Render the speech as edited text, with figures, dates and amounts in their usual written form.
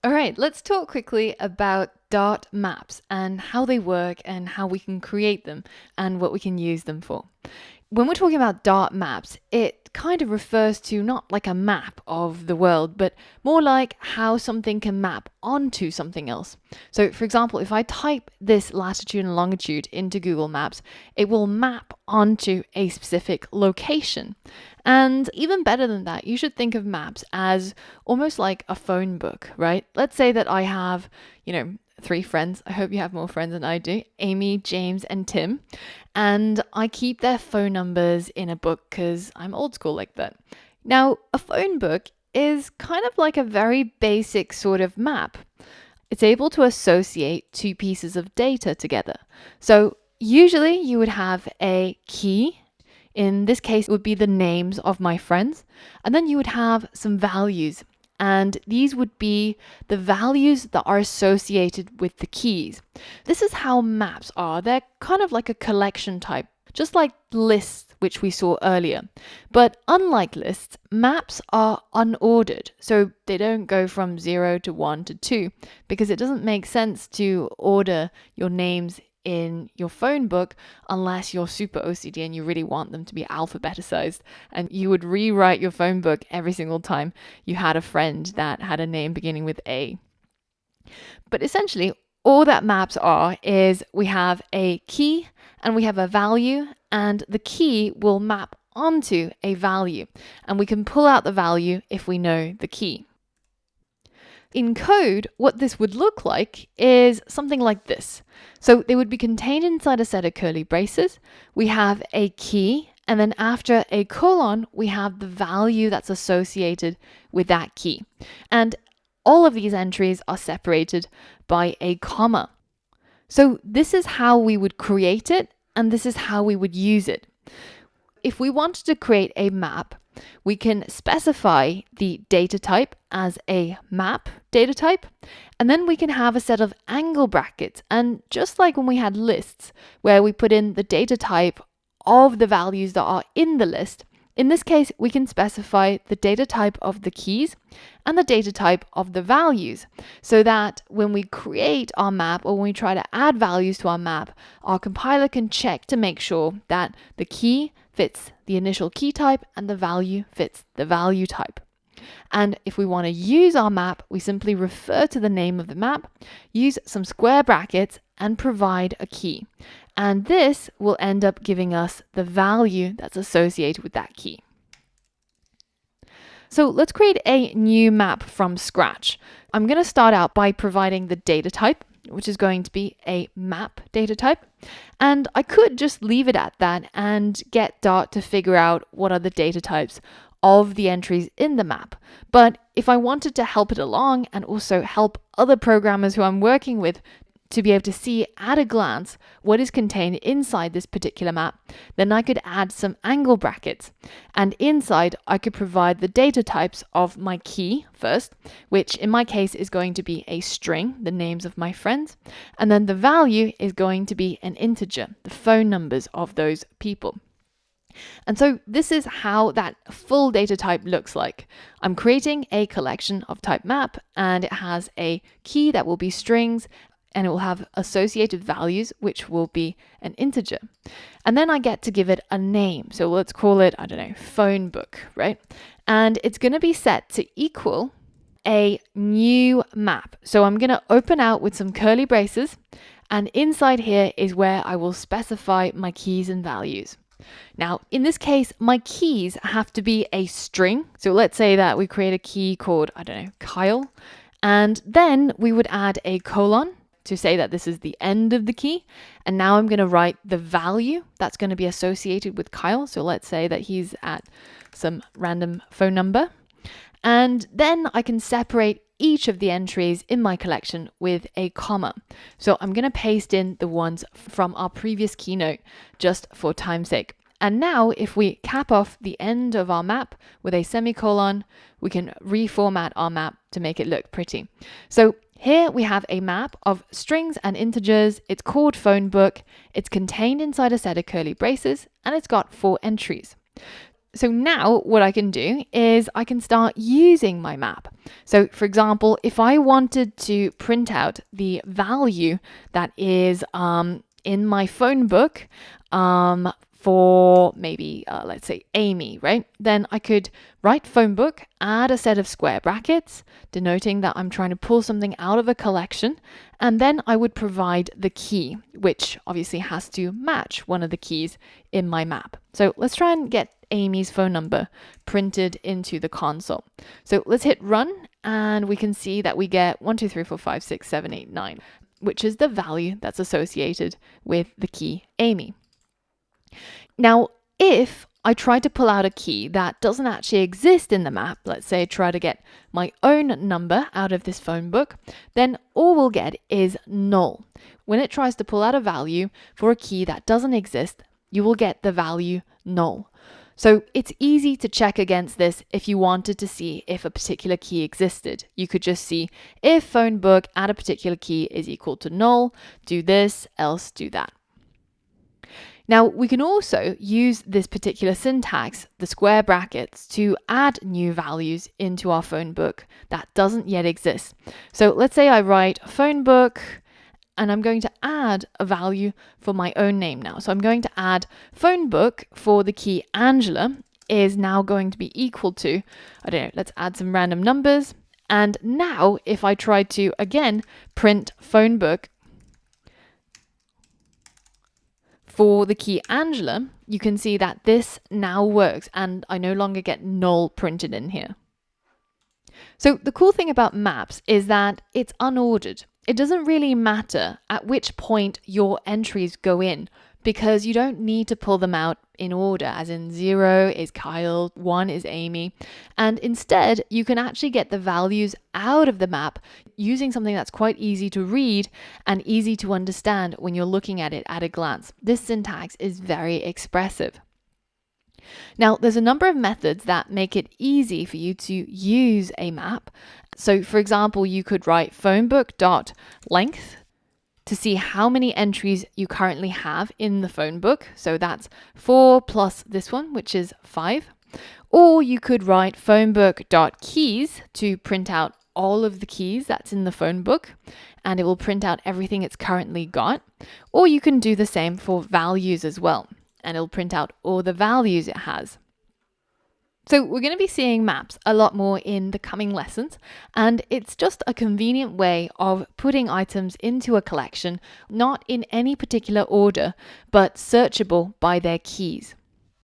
All right, let's talk quickly about Dart maps and how they work and how we can create them and what we can use them for. When we're talking about Dart maps, it kind of refers to not like a map of the world, but more like how something can map onto something else. So, for example, if I type this latitude and longitude into Google Maps, it will map onto a specific location. And even better than that, you should think of maps as almost like a phone book, right? Let's say that I have, 3 friends. I hope you have more friends than I do: Amy, James, and Tim. And I keep their phone numbers in a book because I'm old school like that. Now, a phone book is kind of like a very basic sort of map. It's able to associate 2 pieces of data together. So usually you would have a key. In this case, it would be the names of my friends. And then you would have some values. And these would be the values that are associated with the keys. This is how maps are. They're kind of like a collection type, just like lists, which we saw earlier. But unlike lists, maps are unordered. So they don't go from 0 to 1 to 2, because it doesn't make sense to order your names in your phone book unless you're super OCD and you really want them to be alphabetized, and you would rewrite your phone book every single time you had a friend that had a name beginning with A. But essentially, all that maps are is we have a key and we have a value, and the key will map onto a value, and we can pull out the value if we know the key. In code, what this would look like is something like this. So they would be contained inside a set of curly braces. We have a key, and then after a colon, we have the value that's associated with that key. And all of these entries are separated by a comma. So this is how we would create it, and this is how we would use it. If we wanted to create a map, we can specify the data type as a map data type, and then we can have a set of angle brackets. And just like when we had lists where we put in the data type of the values that are in the list, in this case, we can specify the data type of the keys and the data type of the values, so that when we create our map or when we try to add values to our map, our compiler can check to make sure that the key fits the initial key type and the value fits the value type. And if we want to use our map, we simply refer to the name of the map, use some square brackets, and provide a key. And this will end up giving us the value that's associated with that key. So let's create a new map from scratch. I'm going to start out by providing the data type, which is going to be a map data type. And I could just leave it at that and get Dart to figure out what are the data types of the entries in the map. But if I wanted to help it along and also help other programmers who I'm working with to be able to see at a glance what is contained inside this particular map, then I could add some angle brackets. And inside, I could provide the data types of my key first, which in my case is going to be a string, the names of my friends. And then the value is going to be an integer, the phone numbers of those people. And so this is how that full data type looks like. I'm creating a collection of type map, and it has a key that will be strings, and it will have associated values, which will be an integer. And then I get to give it a name. So let's call it, phone book, right? And it's going to be set to equal a new map. So I'm going to open out with some curly braces, and inside here is where I will specify my keys and values. Now, in this case, my keys have to be a string. So let's say that we create a key called, Kyle. And then we would add a colon to say that this is the end of the key. And now I'm going to write the value that's going to be associated with Kyle. So let's say that he's at some random phone number. And then I can separate each of the entries in my collection with a comma. So I'm going to paste in the ones from our previous keynote just for time's sake. And now if we cap off the end of our map with a semicolon, we can reformat our map to make it look pretty. So here we have a map of strings and integers. It's called phone book. It's contained inside a set of curly braces, and it's got 4 entries. So now what I can do is I can start using my map. So for example, if I wanted to print out the value that is in my phone book for maybe, let's say Amy, right? Then I could write phone book, add a set of square brackets, denoting that I'm trying to pull something out of a collection. And then I would provide the key, which obviously has to match one of the keys in my map. So let's try and get Amy's phone number printed into the console. So let's hit run and we can see that we get 1, 2, 3, 4, 5, 6, 7, 8, 9, which is the value that's associated with the key Amy. Now, if I try to pull out a key that doesn't actually exist in the map, let's say I try to get my own number out of this phone book, then all we'll get is null. When it tries to pull out a value for a key that doesn't exist, you will get the value null. So it's easy to check against this if you wanted to see if a particular key existed. You could just see if phone book at a particular key is equal to null, do this, else do that. Now, we can also use this particular syntax, the square brackets, to add new values into our phone book that doesn't yet exist. So let's say I write phone book, and I'm going to add a value for my own name now. So I'm going to add phone book for the key Angela is now going to be equal to, I don't know, let's add some random numbers. And now if I try to, again, print phone book for the key Angela, you can see that this now works and I no longer get null printed in here. So the cool thing about maps is that it's unordered. It doesn't really matter at which point your entries go in because you don't need to pull them out in order, as in 0 is Kyle, 1 is Amy. And instead, you can actually get the values out of the map using something that's quite easy to read and easy to understand when you're looking at it at a glance. This syntax is very expressive. Now, there's a number of methods that make it easy for you to use a map. So, for example, you could write phonebook.length to see how many entries you currently have in the phone book. So that's 4 plus this one, which is 5. Or you could write phonebook.keys to print out all of the keys that's in the phone book, and it will print out everything it's currently got. Or you can do the same for values as well, and it'll print out all the values it has. So we're going to be seeing maps a lot more in the coming lessons, and it's just a convenient way of putting items into a collection, not in any particular order, but searchable by their keys.